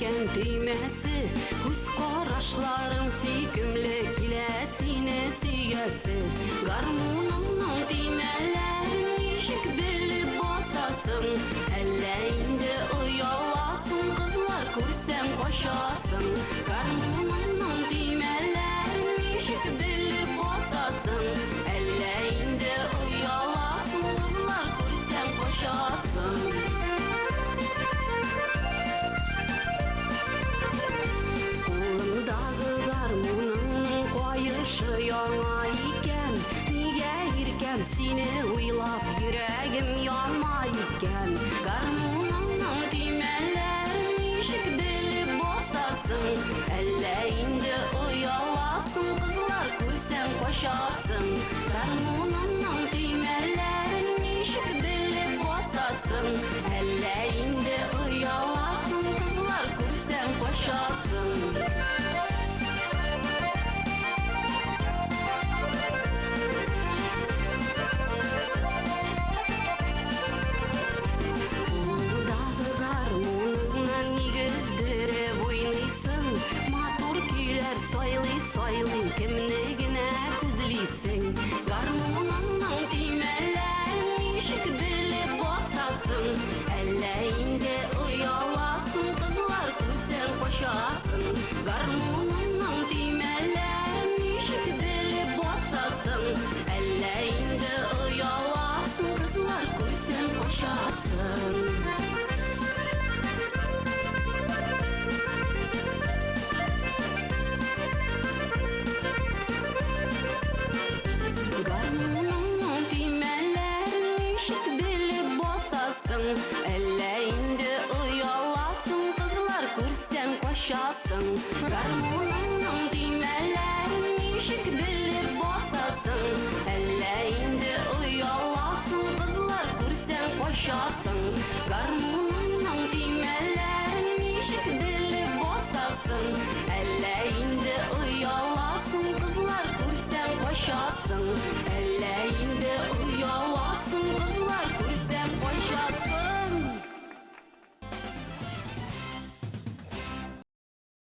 икән төймәсе, күз карашларың сөйкемле киләсине сөйгәсе. Гармуныңның төймәләрен ничек белеп басасың? Әллә инде ояласың, кызлар күрсәң качасың? Гармуныңның төймәләрен ничек белеп басасың? Әллә инде ояласың, кызлар күрсәң качасың? Кулыңдагы гармуныңның кайышы яңа икән, нигә иркәм сине уйлап йөрәгем янмай икән? Гармуныңның төймәләрен ничек белеп басасың? Әллә инде ояласың, кызлар күрсәң качасың? Гармуныңның төймәләрен ничек белеп басасың? Әллә инде ояласың, кызлар күрсәң качасың? Матур көйләр сайлый-сайлый, кемне генә күзлисең? Гармуныңның төймәләрен ничек белеп басасың? Әллә инде ояласың, кызлар күрсәң качасың? Гармуныңның төймәләрен ничек белеп басасың? Әллә инде ояласың, кызлар күрсәң качасың? Әллә инде ояласың, кызлар күрсәң качасың? Гармуныңның төймәләрен ничек белеп басасың? Әллә инде ояласың, кызлар күрсәң качасың? Гармуныңның төймәләрен ничек белеп басасың? Әллә инде ояласың, кызлар күрсәң качасың? Әллә инде ояласың, кызлар күрсәң качасың?